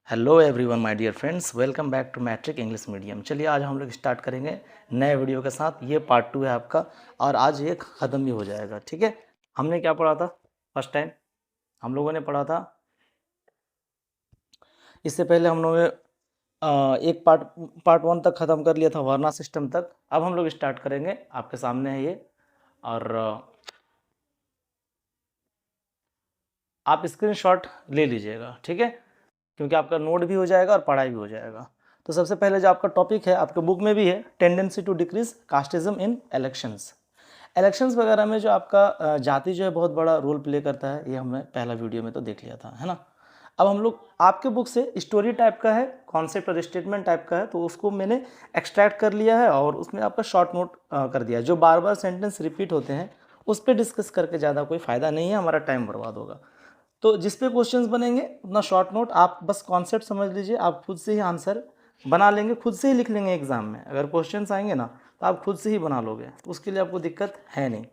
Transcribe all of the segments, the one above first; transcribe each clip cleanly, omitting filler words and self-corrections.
Hello everyone my dear friends, welcome back to matric English medium. चलिए आज हम लोग स्टार्ट करेंगे नए वीडियो के साथ। ये पार्ट 2 है आपका और आज ये ख़त्म भी हो जाएगा। ठीक है, हमने क्या पढ़ा था फर्स्ट टाइम? हम लोगों ने पढ़ा था, इससे पहले हम लोगों ने एक पार्ट 1 तक ख़त्म कर लिया था, वर्ना सिस्टम तक। अब हम लोग स्टार्ट करेंगे, आपके सामने है ये। और आप स्क्रीनशॉट ले लीजिएगा, ठीक है, क्योंकि आपका नोट भी हो जाएगा और पढ़ाई भी हो जाएगा। तो सबसे पहले जो आपका टॉपिक है, आपके बुक में भी है, tendency to decrease casteism in elections. Elections वगैरह में जो आपका जाति जो है बहुत बड़ा रोल प्ले करता है, ये हमने पहला वीडियो में तो देख लिया था, है ना। अब हम लोग आपके बुक से स्टोरी टाइप का है, कॉन्सेप्ट और स्टेटमेंट टाइप का है, तो उसको मैंने एक्सट्रैक्ट कर लिया है और उसमें आपका शॉर्ट नोट कर दिया है। जो बार बार सेंटेंस रिपीट होते हैं उस पर डिस्कस करके ज़्यादा कोई फ़ायदा नहीं है, हमारा टाइम बर्बाद होगा। तो जिस पे क्वेश्चंस बनेंगे उतना शॉर्ट नोट, आप बस कॉन्सेप्ट समझ लीजिए, आप खुद से ही आंसर बना लेंगे, खुद से ही लिख लेंगे एग्जाम में। अगर क्वेश्चंस आएंगे ना तो आप खुद से ही बना लोगे, तो उसके लिए आपको दिक्कत है नहीं।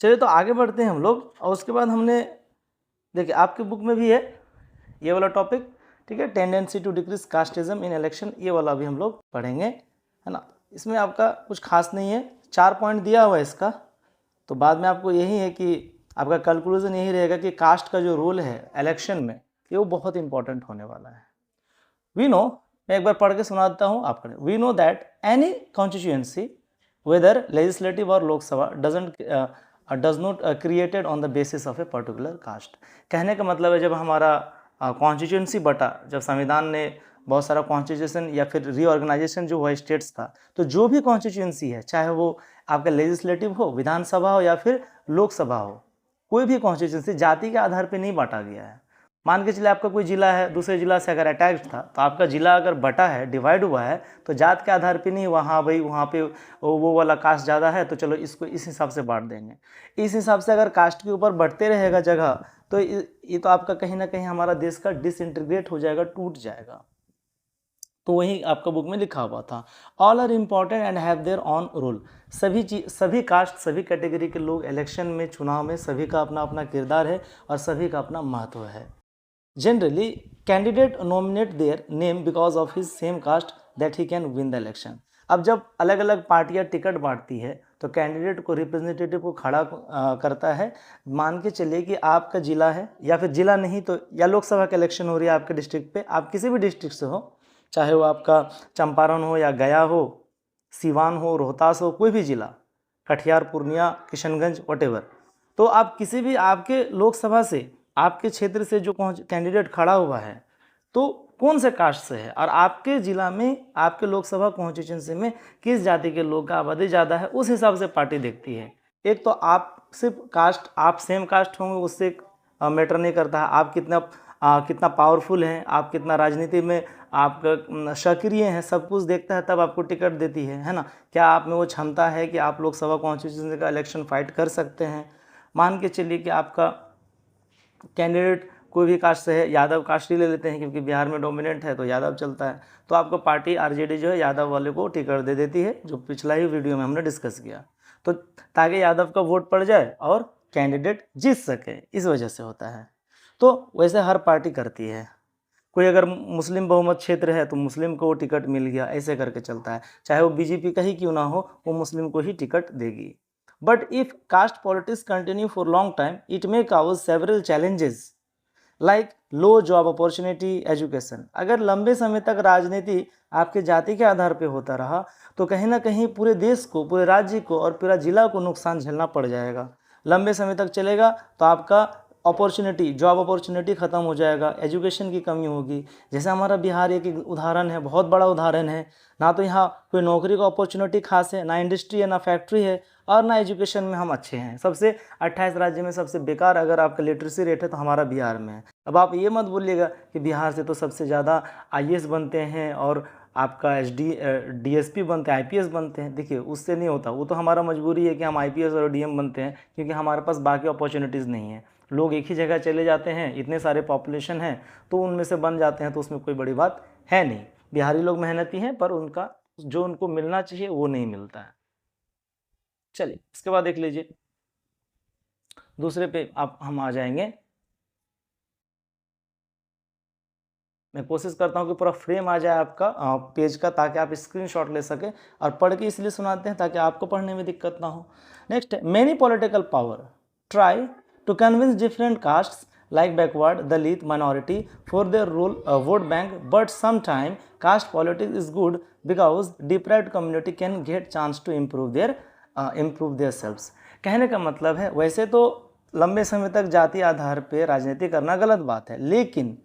चलिए तो आगे बढ़ते हैं हम लोग। और उसके बाद हमने देखिए आपके बुक में भी है ये वाला टॉपिक, ठीक है, tendency to decrease casteism in election, ये वाला भी हम लोग पढ़ेंगे, है ना। इसमें आपका कुछ खास नहीं है, 4 पॉइंट दिया हुआ है इसका। तो बाद में आपको यही है कि आपका कंक्लूजन यही रहेगा कि कास्ट का जो रोल है इलेक्शन में, ये वो बहुत इंपॉर्टेंट होने वाला है। वी नो, मैं एक बार पढ़ के सुना देता हूँ आप, we know that any constituency whether legislative और Lok Sabha does not created on the basis of a particular caste. कहने का मतलब है, जब हमारा कॉन्स्टिट्यूएंसी बटा, जब संविधान ने बहुत सारा कॉन्स्टिट्यूशन या फिर रीऑर्गेनाइजेशन जो हुआ स्टेट्स का, तो जो भी कॉन्स्टिट्यूएंसी है, चाहे वो आपका लेजिस्लेटिव हो, विधानसभा हो या फिर लोकसभा हो, कोई भी कॉन्स्टिट्यूएंसी जाति के आधार पर नहीं बांटा गया है। मान के चलिए आपका कोई जिला है, दूसरे जिला से अगर अटैच था, तो आपका जिला अगर बटा है, डिवाइड हुआ है, तो जात के आधार पे नहीं, वहाँ भाई वहाँ पे वो वाला कास्ट ज़्यादा है तो चलो इसको इस हिसाब से बांट देंगे। इस हिसाब से अगर कास्ट के ऊपर बढ़ते रहेगा जगह, तो ये तो आपका कहीं ना कहीं हमारा देश का डिसइंटीग्रेट हो जाएगा, टूट जाएगा। तो वही आपका बुक में लिखा हुआ था, all are important and have their own role. सभी कास्ट, सभी कैटेगरी के लोग इलेक्शन में, चुनाव में, सभी का अपना अपना किरदार है और सभी का अपना महत्व है। Generally, candidate nominate their name because of his same caste that he can win the election. अब जब अलग अलग पार्टियां टिकट बांटती है तो कैंडिडेट को, रिप्रेजेंटेटिव को खड़ा करता है। मान के चलिए कि आपका जिला है, या फिर जिला नहीं तो या लोकसभा का इलेक्शन हो रही है आपके डिस्ट्रिक्ट पे, आप किसी भी डिस्ट्रिक्ट से हो, चाहे वो आपका चंपारण हो या गया हो, सिवान हो, रोहतास हो, कोई भी जिला, कटिहार, पूर्णिया, किशनगंज, वटेवर, तो आप किसी भी आपके लोकसभा से, आपके क्षेत्र से जो कैंडिडेट खड़ा हुआ है, तो कौन से कास्ट से है और आपके ज़िला में, आपके लोकसभा कॉन्स्टिट्यूंसी में किस जाति के लोग का आबादी ज़्यादा है, उस हिसाब से पार्टी देखती है। एक तो आप सिर्फ कास्ट, आप सेम कास्ट होंगे उससे मैटर नहीं करता है, आप कितना पावरफुल हैं, आप कितना राजनीति में आप सक्रिय हैं, सब कुछ देखता है, तब आपको टिकट देती है ना। क्या आप में वो क्षमता है कि आप लोकसभा कॉन्स्टिट्यूंसी का इलेक्शन फाइट कर सकते हैं? मान के चलिए कि आपका कैंडिडेट कोई भी कास्ट से है, यादव कास्ट ही ले लेते हैं क्योंकि बिहार में डोमिनेंट है तो यादव चलता है, तो आपको पार्टी आरजेडी जो है यादव वाले को टिकट दे देती है, जो पिछला ही वीडियो में हमने डिस्कस किया, तो ताकि यादव का वोट पड़ जाए और कैंडिडेट जीत सके, इस वजह से होता है। तो वैसे हर पार्टी करती है। कोई अगर मुस्लिम बहुमत क्षेत्र है तो मुस्लिम को वो टिकट मिल गया, ऐसे करके चलता है, चाहे वो बीजेपी का ही क्यों ना हो, वो मुस्लिम को ही टिकट देगी। But if caste politics continue for long time, it may cause several challenges like low job opportunity, education. अगर लंबे समय तक राजनीति आपके जाति के आधार पर होता रहा तो कहीं ना कहीं पूरे देश को, पूरे राज्य को और पूरा जिला को नुकसान झेलना पड़ जाएगा। लंबे समय तक चलेगा तो आपका अपॉर्चुनिटी, जॉब अपॉर्चुनिटी ख़त्म हो जाएगा, एजुकेशन की कमी होगी। जैसे हमारा बिहार एक उदाहरण है, बहुत बड़ा उदाहरण है, ना तो यहाँ कोई नौकरी का अपॉर्चुनिटी खास है, ना इंडस्ट्री है, ना फैक्ट्री है, और ना एजुकेशन में हम अच्छे हैं। सबसे 28 राज्य में सबसे बेकार अगर आपका लिटरेसी रेट है तो हमारा बिहार में है। अब आप ये मत बोलिएगा कि बिहार से तो सबसे ज़्यादा आईएएस बनते हैं और आपका डीएसपी बनते हैं, आईपीएस बनते हैं। देखिए उससे नहीं होता, वो तो हमारा मजबूरी है कि हम आईपीएस और डीएम बनते हैं क्योंकि हमारे पास बाकी अपॉर्चुनिटीज़ नहीं है। लोग एक ही जगह चले जाते हैं, इतने सारे पॉपुलेशन हैं तो उनमें से बन जाते हैं, तो उसमें कोई बड़ी बात है नहीं। बिहारी लोग मेहनती हैं पर उनका जो उनको मिलना चाहिए वो नहीं मिलता है। चलिए इसके बाद देख लीजिए, दूसरे पे आप हम आ जाएंगे। मैं कोशिश करता हूँ कि पूरा फ्रेम आ जाए आपका पेज का, ताकि आप स्क्रीनशॉट ले सकें, और पढ़ के इसलिए सुनाते हैं ताकि आपको पढ़ने में दिक्कत ना हो। Next, many political power try to convince different castes like backward, Dalit, minority for their role vote bank, but sometime caste politics is good because deprived community can get chance to improve their selves। कहने का मतलब है, वैसे तो लंबे समय तक जाति आधार पे राजनीति करना गलत बात है, लेकिन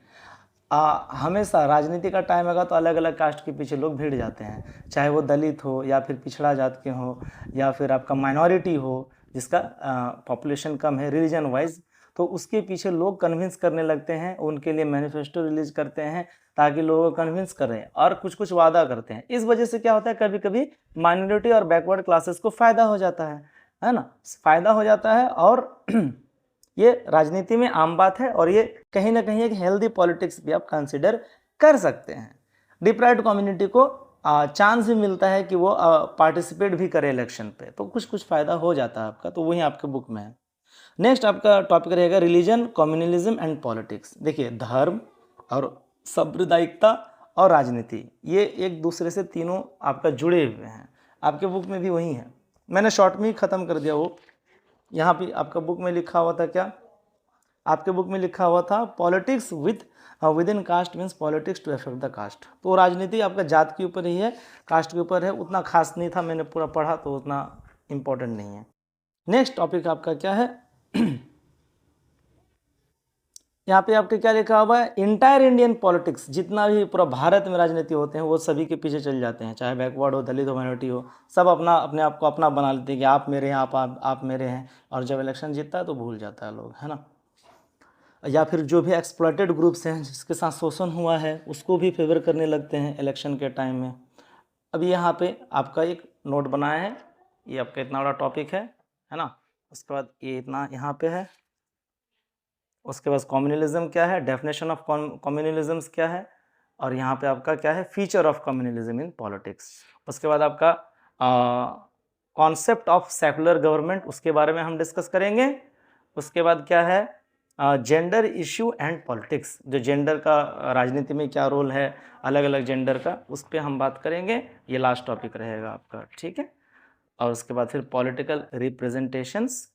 हमेशा राजनीति का टाइम आएगा तो अलग अलग कास्ट के पीछे लोग भिड़ जाते हैं, चाहे वो दलित हो या फिर पिछड़ा जात के हो या फिर आपका माइनॉरिटी हो जिसका पॉपुलेशन कम है रिलीजन वाइज, तो उसके पीछे लोग कन्विंस करने लगते हैं, उनके लिए मैनिफेस्टो रिलीज करते हैं ताकि लोगों को कन्विंस करें और कुछ कुछ वादा करते हैं। इस वजह से क्या होता है, कभी कभी माइनॉरिटी और बैकवर्ड क्लासेस को फ़ायदा हो जाता है ना, फ़ायदा हो जाता है, और ये राजनीति में आम बात है, और ये कहीं ना कहीं एक हेल्दी पॉलिटिक्स भी आप कंसिडर कर सकते हैं। डिप्राइव्ड कम्युनिटी को चांस भी मिलता है कि वो पार्टिसिपेट भी करे इलेक्शन पे, तो कुछ कुछ फ़ायदा हो जाता है आपका, तो वही आपके बुक में है। नेक्स्ट आपका टॉपिक रहेगा रिलीजन, कम्युनलिज्म एंड पॉलिटिक्स। देखिए, धर्म और सांप्रदायिकता और राजनीति, ये एक दूसरे से तीनों आपका जुड़े हुए हैं, आपके बुक में भी वही है। मैंने शॉर्ट में ही ख़त्म कर दिया वो। यहाँ पे आपका बुक में लिखा हुआ था क्या, आपके बुक में लिखा हुआ था politics within caste means politics to affect the caste. तो राजनीति आपका जात के ऊपर ही है, कास्ट के ऊपर है, उतना खास नहीं था, मैंने पूरा पढ़ा तो उतना इम्पोर्टेंट नहीं है। नेक्स्ट टॉपिक आपका क्या है, यहाँ पे आपके क्या लिखा हुआ है, इंटायर इंडियन पॉलिटिक्स, जितना भी पूरा भारत में राजनीति होते हैं वो सभी के पीछे चल जाते हैं, चाहे बैकवर्ड हो, दलित हो, माइनॉरिटी हो, सब अपने आप को अपना बना लेते हैं कि आप मेरे हैं, आप मेरे हैं, और जब इलेक्शन जीतता है तो भूल जाता है लोग, है ना। या फिर जो भी एक्सप्लॉइटेड ग्रुप्स हैं जिसके साथ शोषण हुआ है उसको भी फेवर करने लगते हैं इलेक्शन के टाइम में। अभी यहाँ पे आपका एक नोट बनाया है, ये आपका इतना बड़ा टॉपिक है ना। उसके बाद ये इतना यहाँ पे है, उसके बाद कम्युनलिज्म क्या है, डेफिनेशन ऑफ कम्युनलिज्म क्या है, और यहाँ पे आपका क्या है, feature of communalism in politics. उसके बाद आपका कॉन्सेप्ट ऑफ सेकुलर गवर्नमेंट, उसके बारे में हम डिस्कस करेंगे। उसके बाद क्या है, जेंडर इश्यू एंड पॉलिटिक्स, जो जेंडर का राजनीति में क्या रोल है, अलग अलग जेंडर का, उस पर हम बात करेंगे। ये लास्ट टॉपिक रहेगा आपका, ठीक है। और उसके बाद फिर पॉलिटिकल रिप्रेजेंटेशंस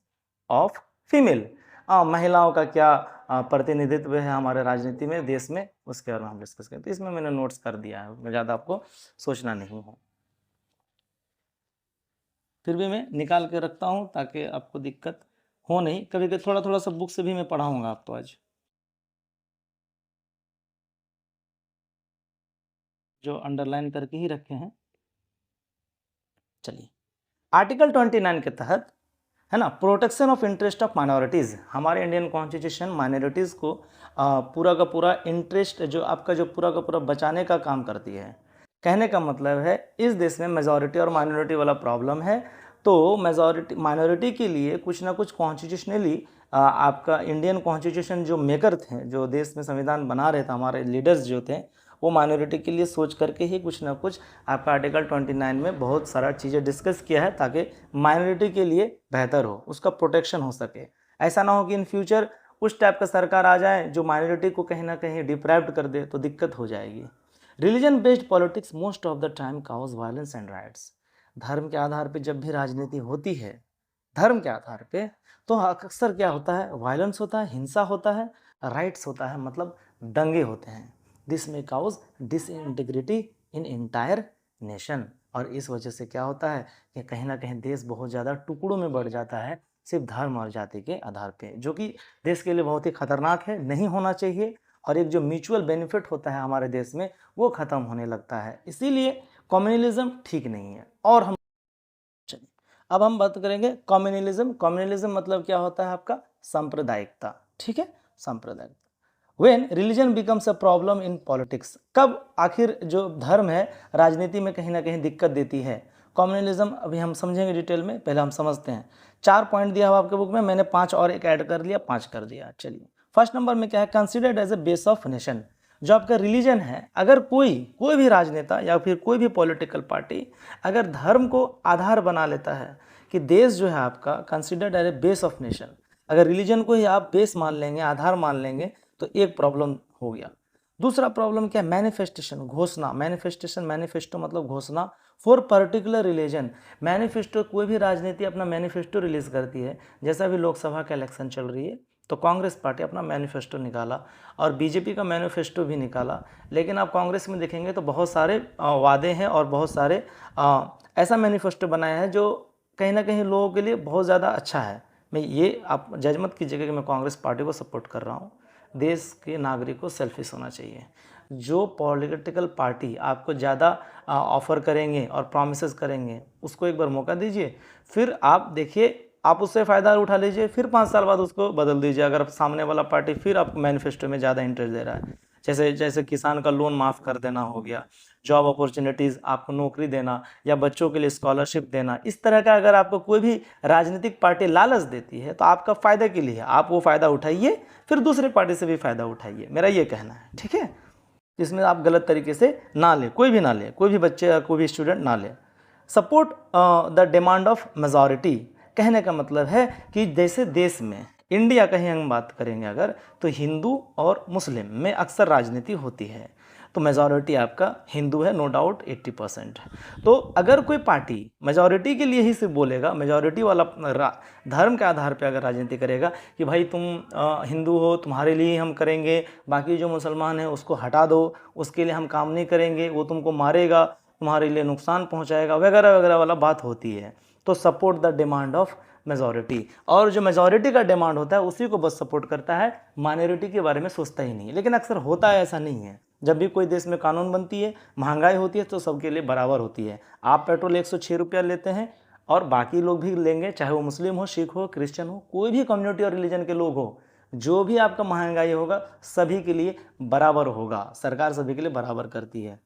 ऑफ फीमेल, महिलाओं का क्या प्रतिनिधित्व है हमारे राजनीति में, देश में, उसके बारे में हम डिस्कस करें। तो इसमें मैंने नोट्स कर दिया है, मैं ज़्यादा आपको सोचना नहीं है, फिर भी मैं निकाल के रखता हूँ ताकि आपको दिक्कत हो नहीं। कभी कभी थोड़ा थोड़ा सा बुक से भी मैं पढ़ाऊँगा आपको आज, जो अंडरलाइन करके ही रखे हैं। चलिए, आर्टिकल 29 के तहत है ना, protection of interest of minorities, हमारे इंडियन कॉन्स्टिट्यूशन माइनॉरिटीज़ को पूरा का पूरा इंटरेस्ट जो आपका जो पूरा का पूरा बचाने का काम करती है। कहने का मतलब है, इस देश में मेजॉरिटी और माइनॉरिटी वाला प्रॉब्लम है, तो माइनॉरिटी के लिए कुछ ना कुछ कॉन्स्टिट्यूशनली आपका इंडियन कॉन्स्टिट्यूशन जो मेकर थे, जो देश में संविधान बना रहे थे, हमारे लीडर्स जो थे, वो माइनॉरिटी के लिए सोच करके ही कुछ ना कुछ आपका आर्टिकल 29 में बहुत सारा चीज़ें डिस्कस किया है, ताकि माइनॉरिटी के लिए बेहतर हो, उसका प्रोटेक्शन हो सके। ऐसा ना हो कि इन फ्यूचर उस टाइप का सरकार आ जाए जो माइनॉरिटी को कहीं ना कहीं डिप्राइव्ड कर दे, तो दिक्कत हो जाएगी। Religion based politics most of the time cause violence and riots, धर्म के आधार पे जब भी राजनीति होती है, धर्म के आधार पे, तो अक्सर क्या होता है, वायलेंस होता है, हिंसा होता है, राइट्स होता है, मतलब दंगे होते हैं। दिस में काउज डिसइंटीग्रिटी इन एंटायर नेशन, और इस वजह से क्या होता है कि कहीं ना कहीं देश बहुत ज़्यादा टुकड़ों में बढ़ जाता है, सिर्फ धर्म और जाति के आधार पे, जो कि देश के लिए बहुत ही खतरनाक है, नहीं होना चाहिए। और एक जो म्यूचुअल बेनिफिट होता है हमारे देश में, वो ख़त्म होने लगता है, इसीलिए कम्युनलिज्म ठीक नहीं है। और हम चलिए अब हम बात करेंगे कम्युनलिज्म। कम्युनलिज्म मतलब क्या होता है आपका, सांप्रदायिकता, ठीक है, सांप्रदायिकता। When religion becomes a problem in politics, कब आखिर जो धर्म है राजनीति में कहीं ना कहीं दिक्कत देती है। कम्युनलिज्म अभी हम समझेंगे डिटेल में, पहले हम समझते हैं। 4 पॉइंट दिया हुआ आपके बुक में, मैंने 5 और एक ऐड कर लिया, 5 कर दिया। चलिए, फर्स्ट नंबर में क्या है, considered as a base of nation, जो आपका रिलीजन है, अगर कोई भी राजनेता या फिर कोई भी पॉलिटिकल पार्टी अगर धर्म को आधार बना लेता है कि देश जो है आपका considered as a base of nation, अगर रिलीजन को ही आप बेस मान लेंगे, आधार मान लेंगे, तो एक प्रॉब्लम हो गया। दूसरा प्रॉब्लम क्या है, मैनिफेस्टेशन, घोषणा। मैनिफेस्टेशन, मैनिफेस्टो मतलब घोषणा फॉर पर्टिकुलर रिलीजन। मैनिफेस्टो, कोई भी राजनीति अपना मैनिफेस्टो रिलीज करती है। जैसा भी लोकसभा का इलेक्शन चल रही है तो कांग्रेस पार्टी अपना मैनिफेस्टो निकाला और बीजेपी का मैनिफेस्टो भी निकाला। लेकिन आप कांग्रेस में देखेंगे तो बहुत सारे वादे हैं और बहुत सारे ऐसा मैनिफेस्टो बनाया है जो कहीं ना कहीं लोगों के लिए बहुत ज़्यादा अच्छा है। मैं ये, आप जज मत कीजिएगा कि मैं कांग्रेस पार्टी को सपोर्ट कर रहा हूँ। देश के नागरिक को सेल्फिश होना चाहिए। जो पॉलिटिकल पार्टी आपको ज़्यादा ऑफर करेंगे और प्रॉमिसेस करेंगे उसको एक बार मौका दीजिए, फिर आप देखिए, आप उससे फ़ायदा उठा लीजिए, फिर 5 साल बाद उसको बदल दीजिए अगर सामने वाला पार्टी फिर आपको मैनिफेस्टो में ज़्यादा इंटरेस्ट दे रहा है। जैसे जैसे किसान का लोन माफ़ कर देना हो गया, जॉब अपॉर्चुनिटीज़, आपको नौकरी देना या बच्चों के लिए स्कॉलरशिप देना, इस तरह का अगर आपको कोई भी राजनीतिक पार्टी लालच देती है तो आपका फ़ायदा के लिए आप वो फ़ायदा उठाइए, फिर दूसरे पार्टी से भी फ़ायदा उठाइए, मेरा ये कहना है, ठीक है। इसमें आप गलत तरीके से ना लें, कोई भी ना ले, कोई भी बच्चे या कोई भी स्टूडेंट ना ले। Support the demand of majority, कहने का मतलब है कि जैसे देश में, इंडिया का ही हम बात करेंगे अगर, तो हिंदू और मुस्लिम में अक्सर राजनीति होती है, तो मेजॉरिटी आपका हिंदू है, नो डाउट 80%। तो अगर कोई पार्टी मेजॉरिटी के लिए ही सिर्फ बोलेगा, मेजॉरिटी वाला धर्म के आधार पे अगर राजनीति करेगा कि भाई तुम हिंदू हो, तुम्हारे लिए हम करेंगे, बाकी जो मुसलमान है उसको हटा दो, उसके लिए हम काम नहीं करेंगे, वो तुमको मारेगा, तुम्हारे लिए नुकसान पहुंचाएगा, वगैरह वगैरह वाला बात होती है, तो support the demand of majority. और जो मेजॉरिटी का डिमांड होता है उसी को बस सपोर्ट करता है, माइनॉरिटी के बारे में सोचता ही नहीं है। लेकिन अक्सर होता है, ऐसा नहीं है। जब भी कोई देश में कानून बनती है, महंगाई होती है, तो सबके लिए बराबर होती है। आप पेट्रोल 106 रुपया लेते हैं और बाकी लोग भी लेंगे, चाहे वो मुस्लिम हो, सिख हो, क्रिश्चियन हो, कोई भी कम्युनिटी और रिलीजन के लोग हो, जो भी आपका महंगाई होगा सभी के लिए बराबर होगा, सरकार सभी के लिए बराबर करती है।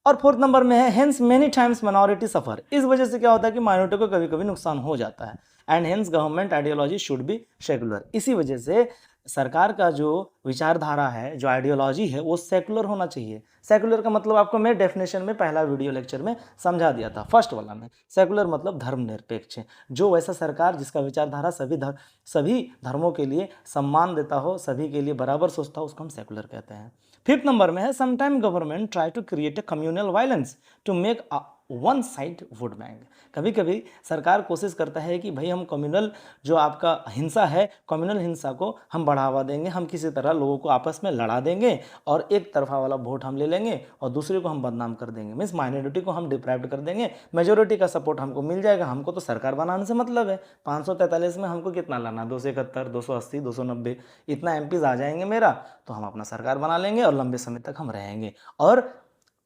और फोर्थ नंबर में है हेंस मेनी टाइम्स माइनॉरिटी सफर। इस वजह से क्या होता है कि माइनॉरिटी को कभी कभी नुकसान हो जाता है। And hence government ideology should be secular. इसी वजह से सरकार का जो विचारधारा है, जो आइडियोलॉजी है, वो सेकुलर होना चाहिए। सेकुलर का मतलब आपको मैं डेफिनेशन में पहला वीडियो लेक्चर में समझा दिया था, फर्स्ट वाला में। सेकुलर मतलब धर्मनिरपेक्ष, जो वैसा सरकार जिसका विचारधारा सभी धर्मों के लिए सम्मान देता हो, सभी के लिए बराबर सोचता हो, उसको हम सेकुलर कहते हैं। फिफ्थ नंबर में है sometime government try to create a communal violence to make one side vote bank. कभी कभी सरकार कोशिश करता है कि भाई हम कम्युनल जो आपका हिंसा है, कम्युनल हिंसा को हम बढ़ावा देंगे, हम किसी तरह लोगों को आपस में लड़ा देंगे और एक तरफा वाला वोट हम ले लेंगे और दूसरे को हम बदनाम कर देंगे, मीन्स माइनॉरिटी को हम डिप्राइव्ड कर देंगे, मेजोरिटी का सपोर्ट हमको मिल जाएगा। हमको तो सरकार बनाने से मतलब है। 543 में हमको कितना लाना, 271, 280, 290 इतना एमपीज आ जाएंगे मेरा, तो हम अपना सरकार बना लेंगे और लंबे समय तक हम रहेंगे।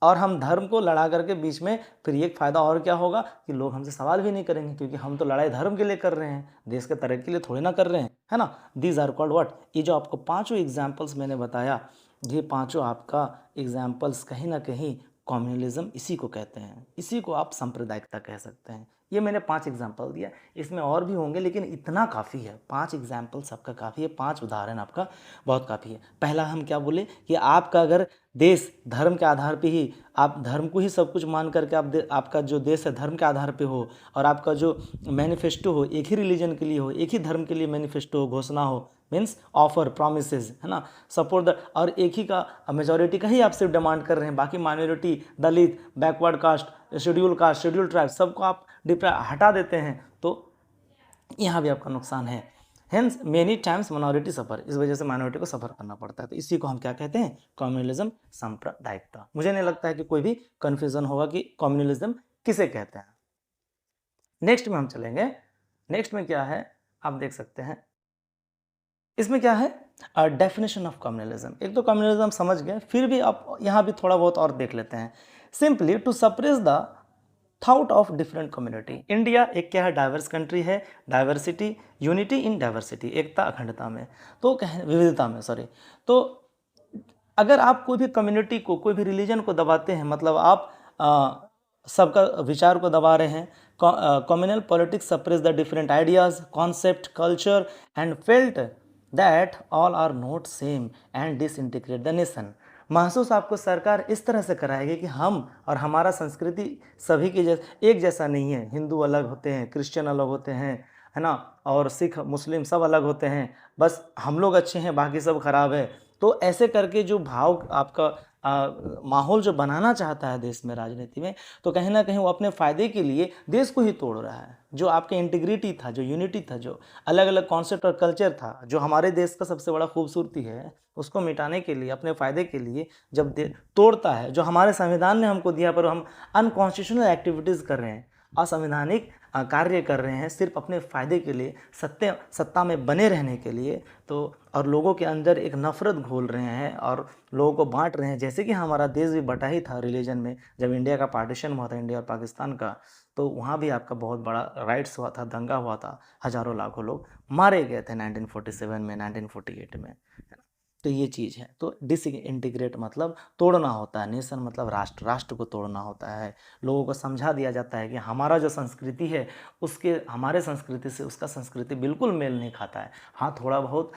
और हम धर्म को लड़ा करके बीच में फिर एक फ़ायदा और क्या होगा कि लोग हमसे सवाल भी नहीं करेंगे, क्योंकि हम तो लड़ाई धर्म के लिए कर रहे हैं, देश के तरक्की के लिए थोड़ी ना कर रहे हैं, है ना। दीज आर कॉल्ड व्हाट, ये जो आपको पांचों एग्जाम्पल्स मैंने बताया, ये पांचों आपका एग्जाम्पल्स कहीं ना कहीं कम्युनलिज्म इसी को कहते हैं, इसी को आप सांप्रदायिकता कह सकते हैं। ये मैंने 5 एग्जाम्पल दिया, इसमें और भी होंगे लेकिन इतना काफ़ी है, 5 एग्जाम्पल सबका काफ़ी है, 5 उदाहरण आपका बहुत काफ़ी है। पहला हम क्या बोले कि आपका अगर देश धर्म के आधार पे ही, आप धर्म को ही सब कुछ मान करके आपका जो देश है धर्म के आधार पे हो, और आपका जो मैनिफेस्टो हो एक ही रिलीजन के लिए हो, एक ही धर्म के लिए मैनिफेस्टो हो, घोषणा हो, मीन्स ऑफर प्रॉमिसेस, है ना, सपोर्ट द, और एक ही का मेजॉरिटी का ही आप सिर्फ डिमांड कर रहे हैं, बाकी माइनॉरिटी, दलित, बैकवर्ड कास्ट, शेड्यूल ट्राइब सबको आप हटा देते हैं, तो यहाँ भी आपका नुकसान है। हेंस मेनी टाइम्स माइनॉरिटी सफ़र, इस वजह से माइनॉरिटी को सफ़र करना पड़ता है, तो इसी को हम क्या कहते हैं, कम्युनलिज्म, सांप्रदायिकता। मुझे नहीं लगता है कि कोई भी कन्फ्यूजन होगा कि कम्युनलिज्म किसे कहते हैं। नेक्स्ट में हम चलेंगे, नेक्स्ट में क्या है आप देख सकते हैं, इसमें क्या है डेफिनेशन ऑफ कम्युनलिज्म। एक तो कम्युनलिज्म समझ गए, फिर भी आप यहाँ भी थोड़ा बहुत और देख लेते हैं। Simply to suppress the thought of different community. India एक क्या है, डाइवर्स कंट्री है, डाइवर्सिटी, यूनिटी इन डाइवर्सिटी, एकता अखंडता में, तो विविधता में, सॉरी। तो अगर आप कोई भी कम्युनिटी को, कोई भी रिलीजन को दबाते हैं, मतलब आप सबका विचार को दबा रहे हैं। Communal politics suppress the different ideas, concept, culture and felt that all are not same and disintegrate the nation. महसूस आपको सरकार इस तरह से कराएगी कि हम और हमारा संस्कृति सभी के एक जैसा नहीं है, हिंदू अलग होते हैं, क्रिश्चियन अलग होते हैं, है ना, और सिख मुस्लिम सब अलग होते हैं, बस हम लोग अच्छे हैं बाकी सब खराब है, तो ऐसे करके जो भाव आपका माहौल जो बनाना चाहता है देश में राजनीति में, तो कहीं ना कहीं वो अपने फ़ायदे के लिए देश को ही तोड़ रहा है। जो आपके इंटीग्रिटी था, जो यूनिटी था, जो अलग अलग कॉन्सेप्ट और कल्चर था, जो हमारे देश का सबसे बड़ा खूबसूरती है, उसको मिटाने के लिए, अपने फ़ायदे के लिए जब तोड़ता है, जो हमारे संविधान ने हमको दिया, पर हम अनकॉन्स्टिट्यूशनल एक्टिविटीज़ कर रहे हैं, असंवैधानिक कार्य कर रहे हैं सिर्फ अपने फ़ायदे के लिए, सत्ता में बने रहने के लिए, तो और लोगों के अंदर एक नफ़रत घोल रहे हैं और लोगों को बांट रहे हैं। जैसे कि हमारा देश भी बटा ही था रिलीजन में, जब इंडिया का पार्टीशन हुआ था, इंडिया और पाकिस्तान का, तो वहाँ भी आपका बहुत बड़ा राइट्स हुआ था, दंगा हुआ था, हज़ारों लाखों लोग मारे गए थे 1947 में, 1948 में, है ना। तो ये चीज़ है। तो डिसइंटीग्रेट मतलब तोड़ना होता है, नेशन मतलब राष्ट्र, राष्ट्र को तोड़ना होता है। लोगों को समझा दिया जाता है कि हमारा जो संस्कृति है, उसके हमारे संस्कृति से उसका संस्कृति बिल्कुल मेल नहीं खाता है। हाँ, थोड़ा बहुत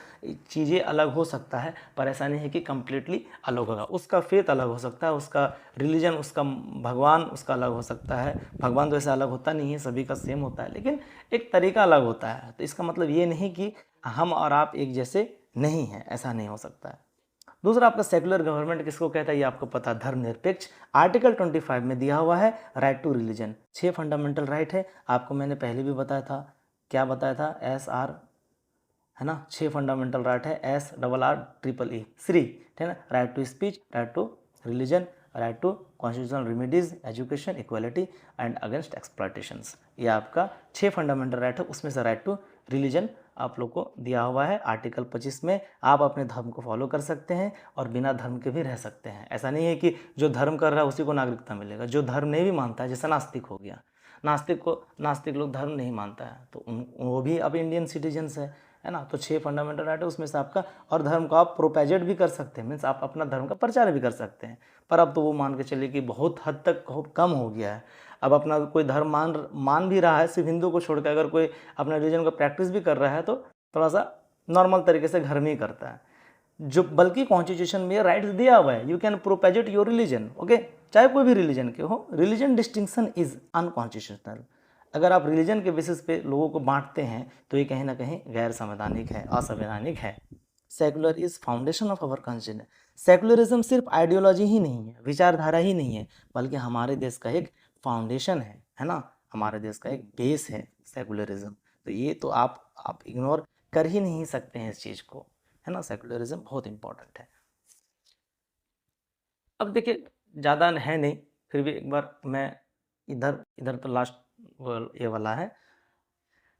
चीज़ें अलग हो सकता है, पर ऐसा नहीं है कि कम्प्लीटली अलग होगा। उसका फेथ अलग हो सकता है, उसका रिलीजन, उसका भगवान उसका अलग हो सकता है। भगवान तो ऐसा अलग होता नहीं है, सभी का सेम होता है, लेकिन एक तरीका अलग होता है। तो इसका मतलब ये नहीं कि हम और आप एक जैसे नहीं हैं, ऐसा नहीं हो सकता है। दूसरा आपका सेकुलर गवर्नमेंट किसको कहता है, ये आपको पता, धर्मनिरपेक्ष। आर्टिकल 25 में दिया हुआ है right to religion, 6 fundamental right है। आपको मैंने पहले भी बताया था, क्या बताया था, SR, है ना, 6 फंडामेंटल राइट है, SRREE, श्री, ठीक है ना। Right to speech, right to religion, right to constitutional remedies, education, equality and against exploitations. ये आपका 6 फंडामेंटल राइट है, उसमें से राइट टू रिलीजन आप लोग को दिया हुआ है। आर्टिकल 25 में आप अपने धर्म को फॉलो कर सकते हैं और बिना धर्म के भी रह सकते हैं। ऐसा नहीं है कि जो धर्म कर रहा है उसी को नागरिकता मिलेगा। जो धर्म नहीं भी मानता है, जैसे नास्तिक हो गया, नास्तिक लोग धर्म नहीं मानता है, तो वो भी अब इंडियन सिटीजन्स है ना। तो 6 फंडामेंटल राइट है, उसमें से आपका, और धर्म को आप प्रोपेजेट भी कर सकते हैं, मीन्स आप अपना धर्म का प्रचार भी कर सकते हैं। पर अब तो वो मान के चलिए कि बहुत हद तक कम हो गया है। अब अपना कोई धर्म मान भी रहा है, सिर्फ हिंदू को छोड़कर अगर कोई अपना रिलीजन को प्रैक्टिस भी कर रहा है, तो थोड़ा सा नॉर्मल तरीके से घर में ही करता है। जो बल्कि कॉन्स्टिट्यूशन में राइट्स दिया हुआ है, you can propagate your religion, okay, चाहे कोई भी रिलीजन के हो। Religion distinction is unconstitutional. अगर आप रिलीजन के बेसिस पे लोगों को बांटते हैं, तो ये कहीं ना कहीं गैर संवैधानिक है, असंवैधानिक है। Secular is foundation of our constitution. Secularism सिर्फ आइडियोलॉजी ही नहीं है, विचारधारा ही नहीं है, बल्कि हमारे देश का एक फाउंडेशन है ना, हमारे देश का एक बेस है सेकुलरिज्म। तो ये तो आप इग्नोर कर ही नहीं सकते हैं इस चीज़ को, है ना। सेकुलरिज्म बहुत इंपॉर्टेंट है। अब देखिए, ज़्यादा है नहीं, फिर भी एक बार मैं इधर तो लास्ट ये वाला है,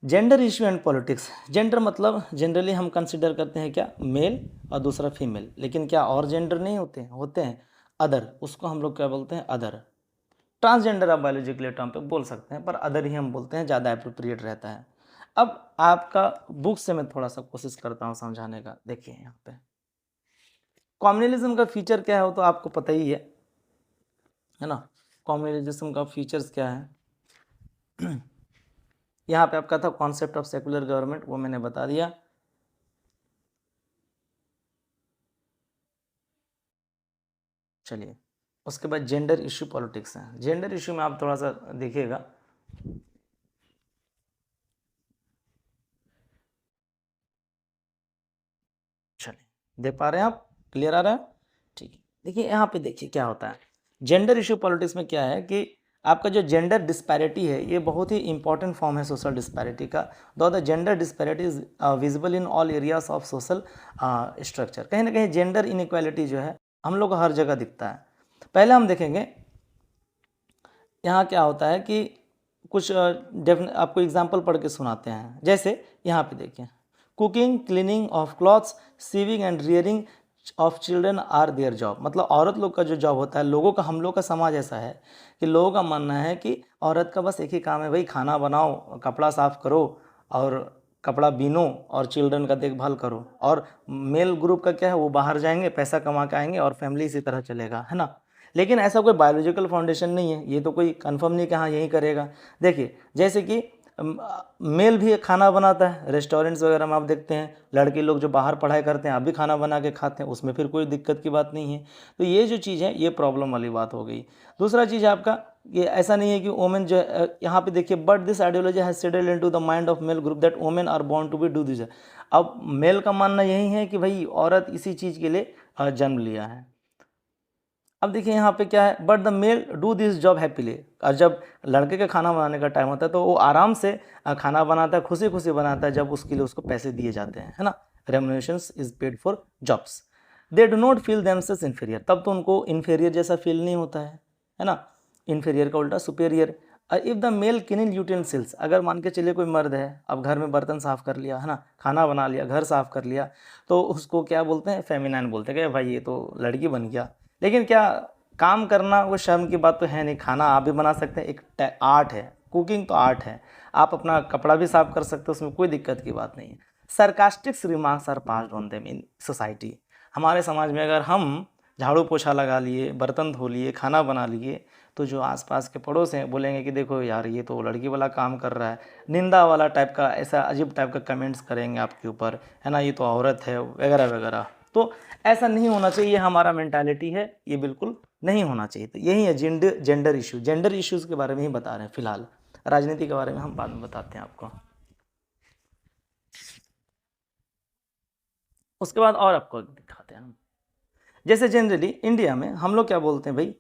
gender issue and politics. Gender मतलब जनरली हम कंसिडर करते हैं क्या, मेल और दूसरा फीमेल, लेकिन क्या और जेंडर नहीं होते हैं अदर, उसको हम लोग क्या बोलते हैं, अदर। ट्रांसजेंडर आप बायोलॉजिकली टर्म पे बोल सकते हैं, पर अदर ही हम बोलते हैं, ज़्यादा अप्रोप्रिएट रहता है। अब आपका बुक से मैं थोड़ा सा कोशिश करता हूँ समझाने का। देखिए यहाँ पे कम्युनलिज्म का फीचर क्या है, वो तो आपको पता ही है ना। कम्युनलिज्म का फीचर्स क्या है, यहाँ पे आपका था कॉन्सेप्ट ऑफ सेकुलर गवर्नमेंट, वो मैंने बता दिया। चलिए, उसके बाद जेंडर इशू पॉलिटिक्स है। जेंडर इशू में आप थोड़ा सा देखिएगा, चलिए देख पा रहे हैं आप, क्लियर आ रहा है, ठीक है। देखिए यहाँ पे देखिए क्या होता है, जेंडर इशू पॉलिटिक्स में क्या है कि आपका जो जेंडर डिस्पैरिटी है, ये बहुत ही इंपॉर्टेंट फॉर्म है सोशल डिस्पैरिटी का। दो the gender disparity is visible in all areas of social structure. कहीं ना कहीं जेंडर इनइक्वालिटी जो है हम लोग को हर जगह दिखता है। पहले हम देखेंगे यहाँ क्या होता है कि कुछ आपको एग्जाम्पल पढ़ के सुनाते हैं। जैसे यहाँ पे देखिए, cooking, cleaning of clothes, sewing and rearing of children are their job. मतलब औरत लोग का जो जॉब होता है, लोगों का, हम लोग का समाज ऐसा है कि लोगों का मानना है कि औरत का बस एक ही काम है, भाई खाना बनाओ, कपड़ा साफ करो और कपड़ा बीनो और चिल्ड्रन का देखभाल करो। और मेल ग्रुप का क्या है, वो बाहर जाएंगे, पैसा कमा के आएंगे और फैमिली इसी तरह चलेगा, है ना। लेकिन ऐसा कोई बायोलॉजिकल फाउंडेशन नहीं है, ये तो कोई कंफर्म नहीं कि हाँ यही करेगा। देखिए जैसे कि मेल भी खाना बनाता है, रेस्टोरेंट्स वगैरह में आप देखते हैं लड़के लोग जो बाहर पढ़ाई करते हैं आप भी खाना बना के खाते हैं, उसमें फिर कोई दिक्कत की बात नहीं है। तो ये जो चीज़ है ये प्रॉब्लम वाली बात हो गई। दूसरा चीज़ आपका ये ऐसा नहीं है कि वोमेन जो यहाँ पे देखिए, but this ideology has settled into the mind of male group that women are born to be do this. अब मेल का मानना यही है कि भाई औरत इसी चीज़ के लिए जन्म लिया है। अब देखिए यहाँ पे क्या है, but the male do this job happily. और जब लड़के का खाना बनाने का टाइम होता है तो वो आराम से खाना बनाता है, खुशी खुशी बनाता है, जब उसके लिए उसको पैसे दिए जाते हैं, है ना। Remunerations is paid for jobs. They do not feel themselves inferior, तब तो उनको इन्फीरियर जैसा फील नहीं होता है ना। इन्फीरियर का उल्टा superior. If the male clean utensils, अगर मान के चलिए कोई मर्द है, अब घर में बर्तन साफ़ कर लिया, है ना, खाना बना लिया, घर साफ़ कर लिया, तो उसको क्या बोलते हैं, फेमिनाइन बोलते हैं कि भाई ये तो लड़की बन गया। लेकिन क्या काम करना वो शर्म की बात तो है नहीं, खाना आप भी बना सकते हैं, एक आर्ट है, कुकिंग तो आर्ट है। आप अपना कपड़ा भी साफ कर सकते हो, उसमें कोई दिक्कत की बात नहीं है। Sarcastics remarks are passed on them in society. हमारे समाज में अगर हम झाड़ू पोछा लगा लिए, बर्तन धो लिए, खाना बना लिए, तो जो आसपास के पड़ोस हैं बोलेंगे कि देखो यार ये तो लड़की वाला काम कर रहा है, निंदा वाला टाइप का, ऐसा अजीब टाइप का कमेंट्स करेंगे आपके ऊपर, है ना, ये तो औरत है वगैरह वगैरह। तो ऐसा नहीं होना चाहिए, ये हमारा मेंटालिटी है, ये बिल्कुल नहीं होना चाहिए। तो यही है जेंडर इशू। जेंडर इश्यूज़ के बारे में ही बता रहे हैं फिलहाल, राजनीति के बारे में हम बाद में बताते हैं आपको। उसके बाद और आपको दिखाते हैं। जैसे जनरली इंडिया में हम लोग क्या बोलते हैं भाई,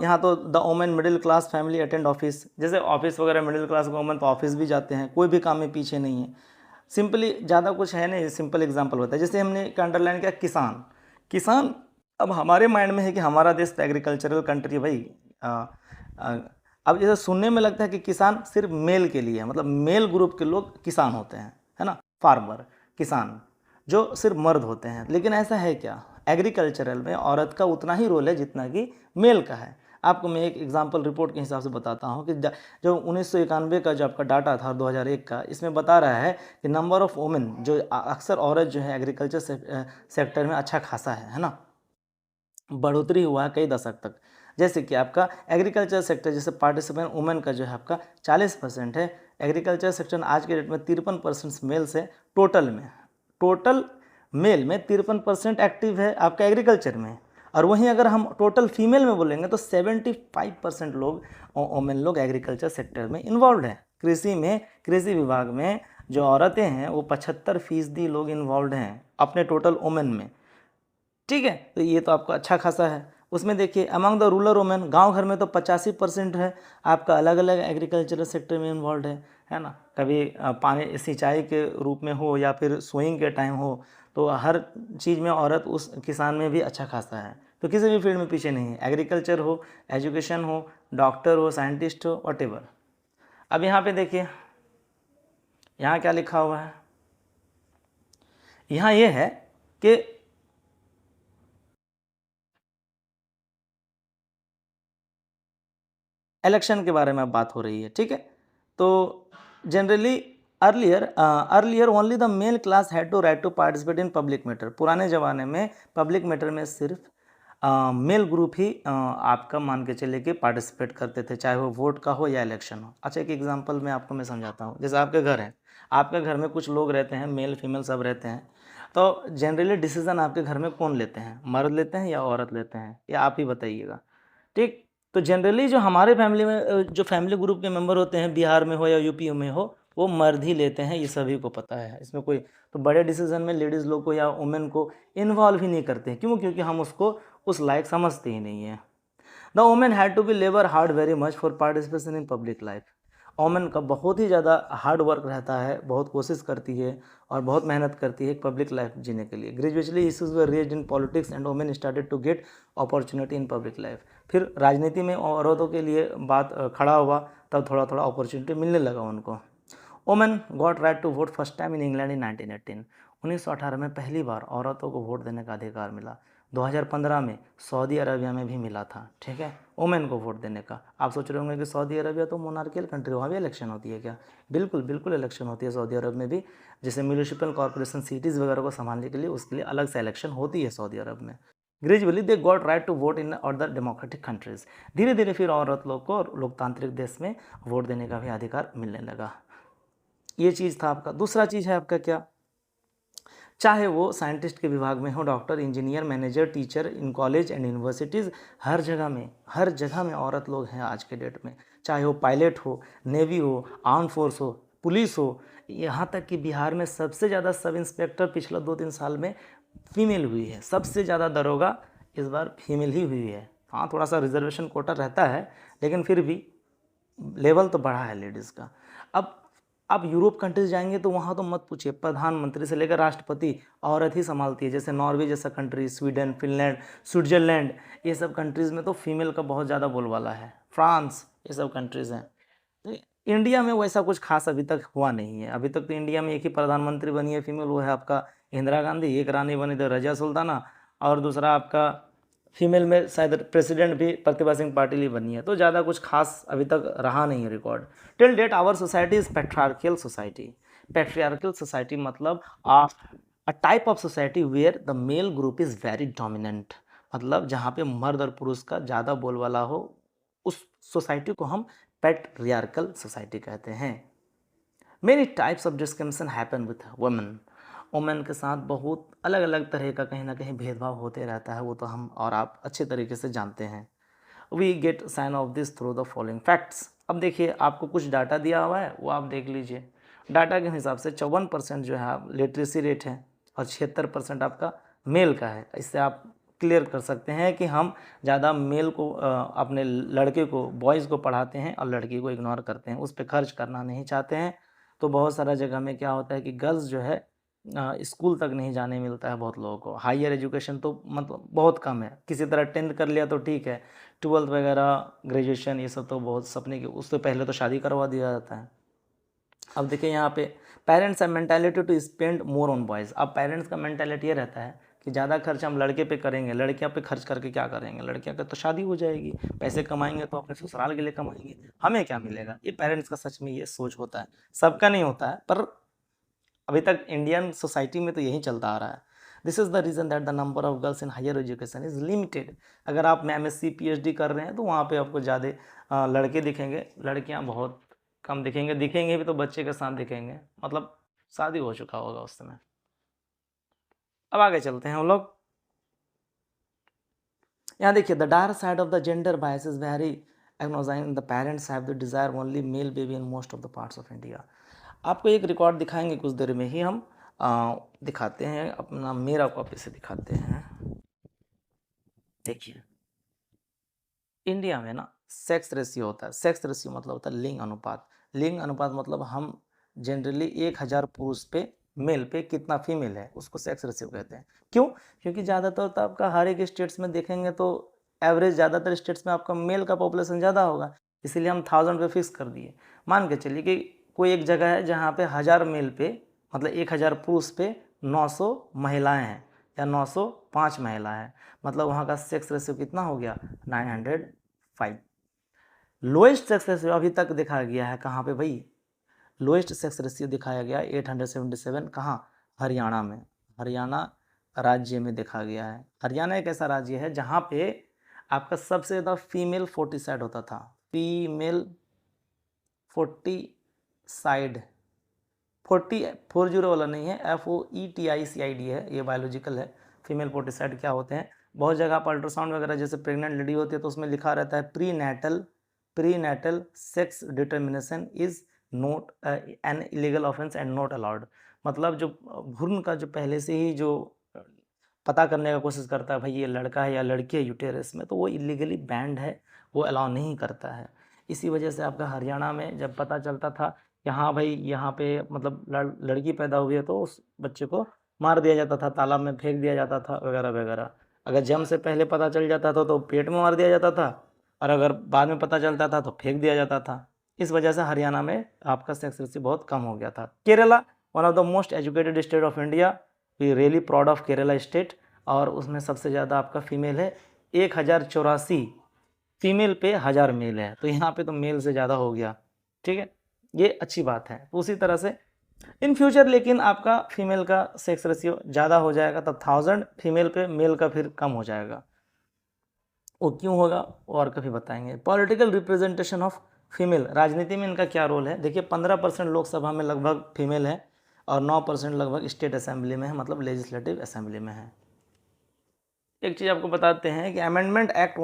यहाँ तो the women middle class family attend office. जैसे ऑफिस वगैरह मिडिल क्लास वोमेन तो ऑफिस भी जाते हैं, कोई भी काम में पीछे नहीं है। सिंपली ज़्यादा कुछ है नहीं, सिंपल एग्जांपल होता है। जैसे हमने अंडरलाइन किया किसान। किसान, अब हमारे माइंड में है कि हमारा देश तो एग्रीकल्चरल कंट्री है भाई। अब जैसे सुनने में लगता है कि किसान सिर्फ मेल के लिए है, मतलब मेल ग्रुप के लोग किसान होते हैं, है ना, फार्मर, किसान जो सिर्फ मर्द होते हैं। लेकिन ऐसा है क्या, एग्रीकल्चरल में औरत का उतना ही रोल है जितना कि मेल का है। आपको मैं एक एग्जांपल रिपोर्ट के हिसाब से बताता हूँ कि जो 1991 का जो आपका डाटा था 2001 का, इसमें बता रहा है कि नंबर ऑफ़ वुमेन, जो अक्सर औरत जो है एग्रीकल्चर सेक्टर में अच्छा खासा है ना, बढ़ोतरी हुआ है कई दशक तक। जैसे कि आपका एग्रीकल्चर सेक्टर जैसे पार्टिसिपेंट वुमेन का जो है आपका 40% है। एग्रीकल्चर सेक्टर आज के डेट में 53% मेल्स है टोटल में। टोटल मेल में 53% एक्टिव है आपका एग्रीकल्चर में। और वहीं अगर हम टोटल फीमेल में बोलेंगे तो 75% लोग वोमेन लोग एग्रीकल्चर सेक्टर में इन्वॉल्व हैं। कृषि में, कृषि विभाग में जो औरतें हैं वो 75% लोग इन्वॉल्व हैं अपने टोटल वोमेन में। ठीक है, तो ये तो आपका अच्छा खासा है। उसमें देखिए अमंग द रूरल वोमेन, गांव घर में तो 85% है आपका अलग अलग एग्रीकल्चरल सेक्टर में इन्वॉल्व है ना। कभी पानी सिंचाई के रूप में हो या फिर सोइंग के टाइम हो, तो हर चीज़ में औरत उस किसान में भी अच्छा खासा है। तो किसी भी फील्ड में पीछे नहीं है, एग्रीकल्चर हो, एजुकेशन हो, डॉक्टर हो, साइंटिस्ट हो, वॉटेवर। अब यहाँ पे देखिए, यहाँ क्या लिखा हुआ है, यहाँ ये है कि इलेक्शन के बारे में बात हो रही है। ठीक है, तो generally earlier only the male class had to right to participate in public matter. पुराने ज़माने में पब्लिक मैटर में सिर्फ मेल ग्रुप ही आपका मान के चले कि पार्टिसिपेट करते थे, चाहे वो वोट का हो या इलेक्शन हो। अच्छा, एक एग्जांपल मैं आपको समझाता हूँ। जैसे आपके घर है, आपके घर में कुछ लोग रहते हैं, मेल फीमेल सब रहते हैं, तो जनरली डिसीजन आपके घर में कौन लेते हैं, मर्द लेते हैं या औरत लेते हैं, या आप ही बताइएगा। ठीक, तो जनरली जो हमारे फैमिली में जो फैमिली ग्रुप के मेंबर होते हैं, बिहार में हो या यूपी में हो, वो मर्द ही लेते हैं, ये सभी को पता है। इसमें कोई तो बड़े डिसीजन में लेडीज़ लोग को या वुमेन को इन्वॉल्व ही नहीं करते हैं। क्यों? क्योंकि हम उसको उस लायक समझते ही नहीं है। The women had to be labour hard very much for participation in public life. Women का बहुत ही ज़्यादा हार्ड वर्क रहता है, बहुत कोशिश करती है और बहुत मेहनत करती है पब्लिक लाइफ जीने के लिए। Gradually issues were raised in politics and women started to get opportunity in public life. फिर राजनीति में औरतों के लिए बात खड़ा हुआ, तब थोड़ा थोड़ा अपॉर्चुनिटी मिलने लगा उनको। Women got right to vote first time in England in 1918। 1918 में पहली बार औरतों को वोट देने का अधिकार मिला। 2015 में सऊदी अरबिया में भी मिला था। ठीक है, वुमेन को वोट देने का। आप सोच रहे होंगे कि सऊदी अरबिया तो मोनार्कियल कंट्री, वहाँ भी इलेक्शन होती है क्या? बिल्कुल बिल्कुल इलेक्शन होती है सऊदी अरब में भी। जैसे म्यूनिसिपल कॉर्पोरेशन सिटीज़ वगैरह को संभालने के लिए उसके लिए अलग से इलेक्शन होती है सऊदी अरब में। Gradually they got right to vote in और द डेमोक्रेटिक कंट्रीज। धीरे धीरे फिर औरत लोग को लोकतांत्रिक देश में वोट देने का भी अधिकार मिलने लगा। ये चीज़ था आपका। दूसरा चीज़ है आपका क्या, चाहे वो साइंटिस्ट के विभाग में हो, doctor, engineer, manager, teacher in college and universities, हर जगह में औरत लोग हैं आज के डेट में। चाहे वो पायलट हो, नेवी हो, आर्म फोर्स हो, पुलिस हो, यहाँ तक कि बिहार में सबसे ज़्यादा सब इंस्पेक्टर पिछले 2-3 साल में फीमेल हुई है। सबसे ज़्यादा दरोगा इस बार फीमेल ही हुई है। हाँ, थोड़ा सा रिजर्वेशन कोटा रहता है, लेकिन फिर भी लेवल तो बढ़ा है लेडीज़ का। अब आप यूरोप कंट्रीज जाएंगे तो वहाँ तो मत पूछिए, प्रधानमंत्री से लेकर राष्ट्रपति औरत ही संभालती है। जैसे नॉर्वे जैसा कंट्री, स्वीडन, फिनलैंड, स्विट्जरलैंड, ये सब कंट्रीज़ में तो फीमेल का बहुत ज़्यादा बोलबाला है। फ्रांस, ये सब कंट्रीज़ हैं। तो इंडिया में वैसा कुछ खास अभी तक हुआ नहीं है। अभी तक तो इंडिया में एक ही प्रधानमंत्री बनी है फीमेल, वो है आपका इंदिरा गांधी। एक रानी बनी तो रजिया सुल्ताना, और दूसरा आपका फीमेल में शायद प्रेसिडेंट भी प्रतिभा सिंह पाटिल ही बनी है। तो ज़्यादा कुछ खास अभी तक रहा नहीं है record. Till date our society is patriarchal society. Patriarchal society मतलब a type of society where the male group is very dominant, मतलब जहाँ पे मर्द और पुरुष का ज़्यादा बोलबाला हो, उस सोसाइटी को हम पैट्रियार्कल सोसाइटी कहते हैं। Many types of discrimination happen with women. Women के साथ बहुत अलग अलग तरह का कहीं ना कहीं भेदभाव होते रहता है, वो तो हम और आप अच्छे तरीके से जानते हैं। We get sign of this through the following facts. अब देखिए, आपको कुछ डाटा दिया हुआ है, वो आप देख लीजिए। डाटा के हिसाब से 54% जो है लिटरेसी रेट है और 76% आपका मेल का है। इससे आप क्लियर कर सकते हैं कि हम ज़्यादा मेल को अपने लड़के को, बॉयज़ को पढ़ाते हैं और लड़की को इग्नोर करते हैं, उस पर खर्च करना नहीं चाहते हैं। तो बहुत सारा जगह में क्या होता है कि गर्ल्स जो है स्कूल तक नहीं जाने मिलता है बहुत लोगों को। हायर एजुकेशन तो मतलब बहुत कम है, किसी तरह 10th कर लिया तो ठीक है, 12th वगैरह, ग्रेजुएशन, ये सब तो बहुत सपने की, उससे पहले तो शादी करवा दिया जाता है। अब देखिए यहाँ पे पेरेंट्स है mentality to spend more on boys. अब पेरेंट्स का मेंटालिटी ये रहता है कि ज़्यादा खर्च हम लड़के पे करेंगे, लड़कियां पे खर्च करके क्या करेंगे, लड़कियां का तो शादी हो जाएगी, पैसे कमाएंगे तो अपने ससुराल के लिए कमाएंगे, हमें क्या मिलेगा। ये पेरेंट्स का सच में ये सोच होता है, सबका नहीं होता है, पर अभी तक इंडियन सोसाइटी में तो यही चलता आ रहा है। This is the reason that the number of girls in higher education is limited. अगर आप MSc PhD कर रहे हैं तो वहाँ पे आपको ज़्यादा लड़के दिखेंगे, लड़कियाँ बहुत कम दिखेंगे। दिखेंगे भी तो बच्चे के साथ दिखेंगे, मतलब शादी हो चुका होगा उस समय। अब आगे चलते हैं हम लोग। यहाँ देखिए, the dark side of the gender bias is very agonising. The parents have the desire only male baby in most of the parts of India. आपको एक रिकॉर्ड दिखाएंगे कुछ देर में ही हम, दिखाते हैं अपना, मेरा कॉपी से दिखाते हैं। देखिए, इंडिया में ना सेक्स रेशियो होता है। सेक्स रेशियो मतलब होता है लिंग अनुपात। लिंग अनुपात मतलब हम जनरली 1000 पुरुष पे मेल पे कितना फीमेल है, उसको सेक्स रेशियो कहते हैं। क्यों? क्योंकि ज़्यादातर तो आपका हर एक स्टेट्स में देखेंगे तो एवरेज ज़्यादातर स्टेट्स में आपका मेल का पॉपुलेशन ज़्यादा होगा, इसीलिए हम 1000 पे फिक्स कर दिए। मान के चलिए कि कोई एक जगह है जहाँ पे 1000 मेल पे, मतलब 1000 पुरुष पे 900 महिलाएँ हैं या 905 महिलाएँ हैं, मतलब वहाँ का सेक्स रेशियो कितना हो गया, 905। लोएस्ट सेक्स रेशियो अभी तक देखा गया है कहाँ पे भाई, लोएस्ट सेक्स रेशियो दिखाया गया 877। कहाँ? हरियाणा में। हरियाणा राज्य में देखा गया है। हरियाणा एक ऐसा राज्य है जहाँ पे आपका सबसे ज़्यादा फीमेल फोर्टिसाइड होता था। फीमेल फोर्टिसाइड, 40 वाला नहीं है, FOETICID है, ये बायोलॉजिकल है। फीमेल फोर्टिसाइड क्या होते हैं, बहुत जगह पर अल्ट्रासाउंड वगैरह जैसे प्रेग्नेंट लेडी होती है तो उसमें लिखा रहता है pre natal sex determination is note an illegal offence and not allowed. मतलब जो भ्रूण का जो पहले से ही जो पता करने का कोशिश करता है भाई ये लड़का है या लड़की है यूटेरस में, तो वो इलीगली बैंड है, वो अलाउ नहीं करता है। इसी वजह से आपका हरियाणा में जब पता चलता था कि हाँ भाई यहाँ पे मतलब लड़की पैदा हुई है तो उस बच्चे को मार दिया जाता था, तालाब में फेंक दिया जाता था वगैरह वगैरह। अगर जन्म से पहले पता चल जाता था तो पेट में मार दिया जाता था, और अगर बाद में पता चलता था तो फेंक दिया जाता था। इस वजह से हरियाणा में आपका सेक्स रेशियो बहुत कम हो गया था। Kerala, one of the most educated state of India, we really proud of Kerala state, और उसमें सबसे ज़्यादा आपका फीमेल है, 1084 फीमेल पे 1000 मेल है, तो यहाँ पे तो मेल से ज़्यादा हो गया। ठीक है, ये अच्छी बात है। तो उसी तरह से इन फ्यूचर लेकिन आपका फीमेल का सेक्स रेशियो ज़्यादा हो जाएगा, तब 1000 फीमेल पे मेल का फिर कम हो जाएगा। वो क्यों होगा और कभी बताएंगे। पॉलिटिकल रिप्रेजेंटेशन ऑफ फीमेल, राजनीति में इनका क्या रोल है? देखिए 15% लोकसभा में लगभग फीमेल है और 9% लगभग स्टेट असेंबली में है, मतलब लेजिस्लेटिव असेंबली में है। एक चीज़ आपको बताते हैं कि अमेंडमेंट एक्ट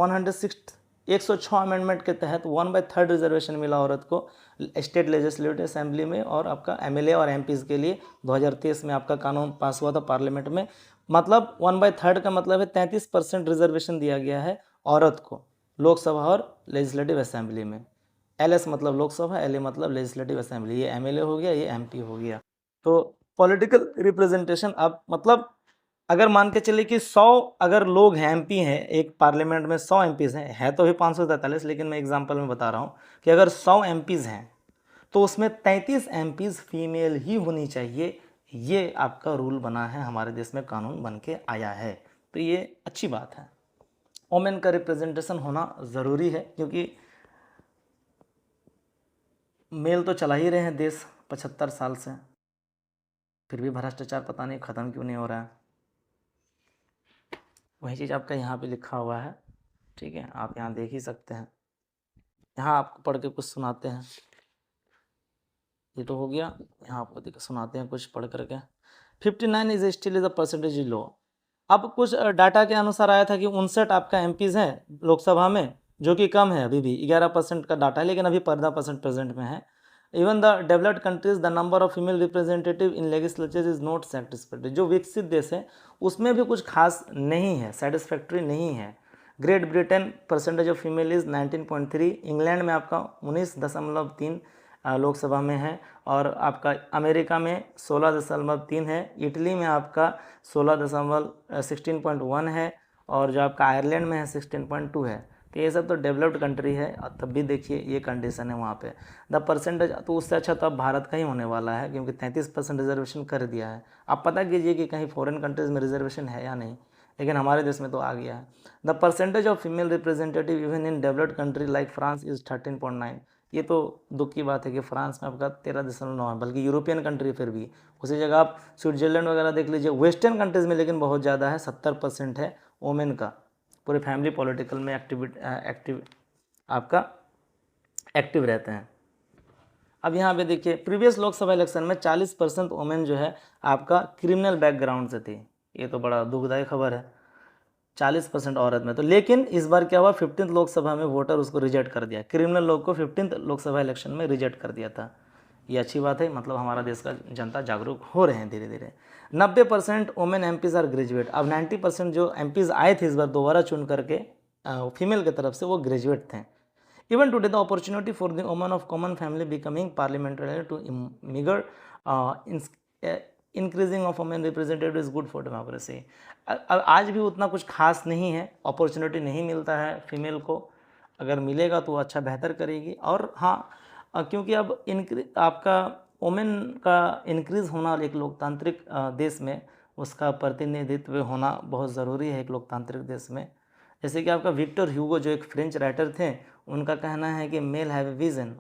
106 अमेंडमेंट के तहत 1/3 रिजर्वेशन मिला औरत को स्टेट लेजिस्लेटिव असेंबली में, और आपका एमएलए और एमपीज़ के लिए 2023 में आपका कानून पास हुआ था पार्लियामेंट में। मतलब 1/3 का मतलब है 33% रिजर्वेशन दिया गया है औरत को लोकसभा और लेजिस्लेटिव असेंबली में। एलएस मतलब लोकसभा, एलए मतलब लेजिस्लेटिव असेंबली, ये एमएलए हो गया, ये एमपी हो गया। तो पॉलिटिकल रिप्रेजेंटेशन आप मतलब अगर मान के चलिए कि 100 अगर लोग हैं, एमपी हैं, एक पार्लियामेंट में 100 एमपीज़ हैं, है तो भी 543, लेकिन मैं एग्जांपल में बता रहा हूँ कि अगर 100 एमपीज़ हैं तो उसमें 33 एमपीज़ फीमेल ही होनी चाहिए। ये आपका रूल बना है, हमारे देश में कानून बन के आया है, तो ये अच्छी बात है। वोमेन का रिप्रेजेंटेशन होना ज़रूरी है, क्योंकि मेल तो चला ही रहे हैं देश 75 साल से, फिर भी भ्रष्टाचार पता नहीं ख़त्म क्यों नहीं हो रहा है। वही चीज़ आपका यहाँ पे लिखा हुआ है, ठीक है, आप यहाँ देख ही सकते हैं। यहाँ आपको पढ़ के कुछ सुनाते हैं, ये तो हो गया। यहाँ आपको सुनाते हैं कुछ पढ़ करके। 59 is still is a percentage low. अब कुछ डाटा के अनुसार आया था कि 59 आपका एमपीज़ हैं लोकसभा में, जो कि कम है, अभी भी 11% का डाटा है, लेकिन अभी 15% प्रेजेंट में है। Even the developed countries the number of female representative in legislature is not satisfactory. जो विकसित देश है उसमें भी कुछ खास नहीं है, सेटिस्फैक्ट्री नहीं है। Great Britain percentage of female is 19.3, England में आपका 19.3 लोकसभा में है, और आपका अमेरिका में 16.3 है, इटली में आपका 16.1 है, और जो आपका आयरलैंड में है 16.2 है। तो ये सब तो डेवलप्ड कंट्री है, और तब भी देखिए ये कंडीशन है वहाँ पे। द परसेंटेज तो उससे अच्छा तो अब भारत का ही होने वाला है, क्योंकि 33% रिजर्वेशन कर दिया है। आप पता कीजिए कि कहीं फॉरेन कंट्रीज़ में रिजर्वेशन है या नहीं, लेकिन हमारे देश में तो आ गया है। The percentage of female representative even in developed country like France is 13.9। ये तो दुख की बात है कि फ्रांस में आपका 13.9 है, बल्कि यूरोपियन कंट्री फिर भी। उसी जगह आप स्विट्जरलैंड वगैरह देख लीजिए, वेस्टर्न कंट्रीज़ में लेकिन बहुत ज़्यादा है, 70% है वोमेन का। पूरे फैमिली पॉलिटिकल में आपका एक्टिव रहते हैं। अब यहाँ पे देखिए प्रीवियस लोकसभा इलेक्शन में 40% वोमेन जो है आपका क्रिमिनल बैकग्राउंड से थी। ये तो बड़ा दुखदायी खबर है, 40% औरत में। तो लेकिन इस बार क्या हुआ, 15th लोकसभा में वोटर उसको रिजेक्ट कर दिया, क्रिमिनल लोग को 15th लोकसभा इलेक्शन में रिजेक्ट कर दिया था। ये अच्छी बात है, मतलब हमारा देश का जनता जागरूक हो रहे हैं धीरे धीरे। 90% वोमेन एमपीज़ आर ग्रेजुएट। अब 90% जो एमपीज़ आए थे इस बार दोबारा चुन करके फीमेल की तरफ से, वो ग्रेजुएट थे। Even today the opportunity for the woman of common family becoming parliamentary to meagre increasing of women representative is good for democracy. आज भी उतना कुछ खास नहीं है, अपॉर्चुनिटी नहीं मिलता है फीमेल को, अगर मिलेगा तो अच्छा बेहतर करेगी। और हाँ, क्योंकि अब आपका वुमेन का इंक्रीज़ होना एक लोकतांत्रिक देश में, उसका प्रतिनिधित्व होना बहुत ज़रूरी है एक लोकतांत्रिक देश में। जैसे कि आपका विक्टर ह्यूगो जो एक फ्रेंच राइटर थे, उनका कहना है कि मेल हैव ए विज़न।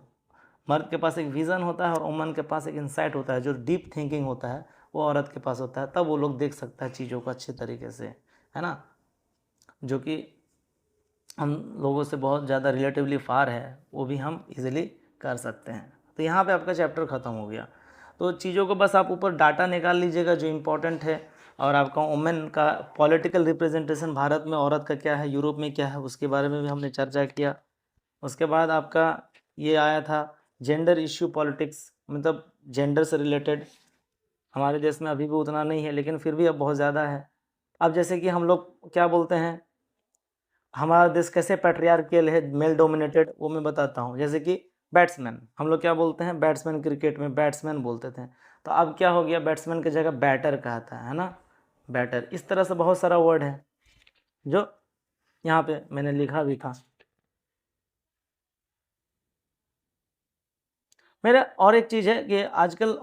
मर्द के पास एक विज़न होता है और वुमन के पास एक इंसाइट होता है, जो डीप थिंकिंग होता है वो औरत के पास होता है, तब वो लोग देख सकता है चीज़ों को अच्छे तरीके से, है ना, जो कि हम लोगों से बहुत ज़्यादा रिलेटिवली फार है, वो भी हम इजीली कर सकते हैं। तो यहाँ पे आपका चैप्टर ख़त्म हो गया। तो चीज़ों को बस आप ऊपर डाटा निकाल लीजिएगा जो इम्पोर्टेंट है, और आपका वुमेन का पॉलिटिकल रिप्रेजेंटेशन भारत में औरत का क्या है, यूरोप में क्या है, उसके बारे में भी हमने चर्चा किया। उसके बाद आपका ये आया था जेंडर इश्यू पॉलिटिक्स, मतलब जेंडर से रिलेटेड। हमारे देश में अभी भी उतना नहीं है, लेकिन फिर भी अब बहुत ज़्यादा है। अब जैसे कि हम लोग क्या बोलते हैं, हमारा देश कैसे पैट्रियार्कियल है, मेल डोमिनेटेड, वो मैं बताता हूँ। जैसे कि बैट्समैन, हम लोग क्या बोलते हैं, बैट्समैन, क्रिकेट में बैट्समैन बोलते थे, तो अब क्या हो गया, बैट्समैन की जगह बैटर कहता है ना, बैटर। इस तरह से बहुत सारा वर्ड है जो यहाँ पे मैंने लिखा भी था। मेरा और एक चीज़ है कि आजकल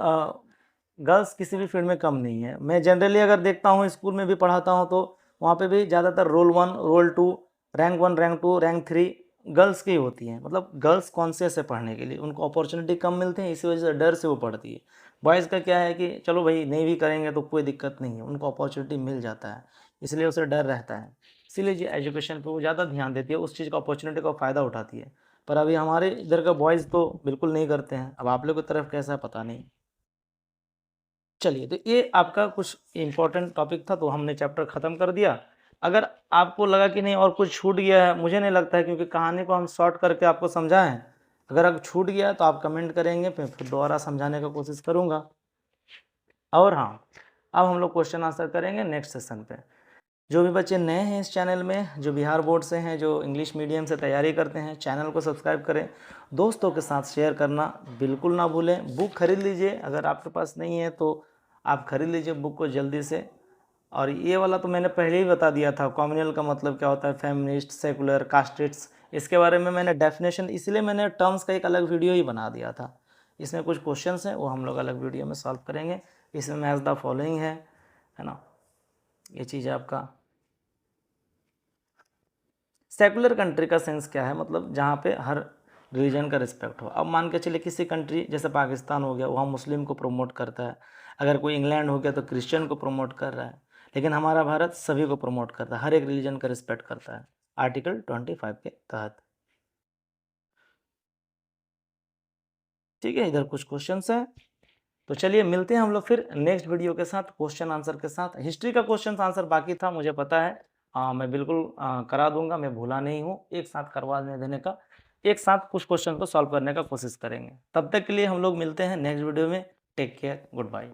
गर्ल्स किसी भी फील्ड में कम नहीं है। मैं जनरली अगर देखता हूँ, स्कूल में भी पढ़ाता हूँ, तो वहाँ पे भी ज़्यादातर role 1, role 2, rank 1, rank 2, rank 3 girls की होती हैं। मतलब गर्ल्स कॉन्शियस है पढ़ने के लिए, उनको अपॉर्चुनिटी कम मिलती है, इसी वजह से डर से वो पढ़ती है। बॉयज़ का क्या है कि चलो भाई नहीं भी करेंगे तो कोई दिक्कत नहीं है, उनको अपॉर्चुनिटी मिल जाता है, इसलिए उसे डर रहता है। इसीलिए जो एजुकेशन पर वो ज़्यादा ध्यान देती है, उस चीज़ का अपॉर्चुनिटी का फ़ायदा उठाती है। पर अभी हमारे इधर का बॉयज़ तो बिल्कुल नहीं करते हैं। अब आप लोग की तरफ कैसा है पता नहीं। चलिए, तो ये आपका कुछ इम्पोर्टेंट टॉपिक था, तो हमने चैप्टर ख़त्म कर दिया। अगर आपको लगा कि नहीं और कुछ छूट गया है, मुझे नहीं लगता है, क्योंकि कहानी को हम शॉर्ट करके आपको समझाए हैं। अगर अब छूट गया तो आप कमेंट करेंगे, फिर दोबारा समझाने का कोशिश करूँगा। और हाँ, अब हम लोग क्वेश्चन आंसर करेंगे नेक्स्ट सेशन पे। जो भी बच्चे नए हैं इस चैनल में, जो बिहार बोर्ड से हैं, जो इंग्लिश मीडियम से तैयारी करते हैं, चैनल को सब्सक्राइब करें, दोस्तों के साथ शेयर करना बिल्कुल ना भूलें। बुक खरीद लीजिए, अगर आपके पास नहीं है तो आप खरीद लीजिए बुक को जल्दी से। और ये वाला तो मैंने पहले ही बता दिया था, कम्युनल का मतलब क्या होता है, फेमिनिस्ट, सेकुलर, कास्टिस्ट्स, इसके बारे में मैंने डेफिनेशन, इसलिए मैंने टर्म्स का एक अलग वीडियो ही बना दिया था। इसमें कुछ क्वेश्चंस हैं, वो हम लोग अलग वीडियो में सॉल्व करेंगे। इसमें मैच द फॉलोइंग है ना, ये चीज़ है आपका। सेकुलर कंट्री का सेंस क्या है, मतलब जहाँ पे हर रिलीजन का रिस्पेक्ट हो। अब मान के चलिए किसी कंट्री जैसे पाकिस्तान हो गया, वहाँ मुस्लिम को प्रमोट करता है। अगर कोई इंग्लैंड हो गया तो क्रिश्चियन को प्रमोट कर रहा है। लेकिन हमारा भारत सभी को प्रमोट करता है, हर एक रिलीजन का रिस्पेक्ट करता है आर्टिकल 25 के तहत। ठीक है, इधर कुछ क्वेश्चंस हैं, तो चलिए मिलते हैं हम लोग फिर नेक्स्ट वीडियो के साथ, क्वेश्चन आंसर के साथ। हिस्ट्री का क्वेश्चन आंसर बाकी था, मुझे पता है। मैं बिल्कुल करा दूंगा, मैं भूला नहीं हूँ। एक साथ करवाने देने का, एक साथ कुछ क्वेश्चन को सॉल्व करने का कोशिश करेंगे। तब तक के लिए हम लोग मिलते हैं नेक्स्ट वीडियो में। Take care, good bye.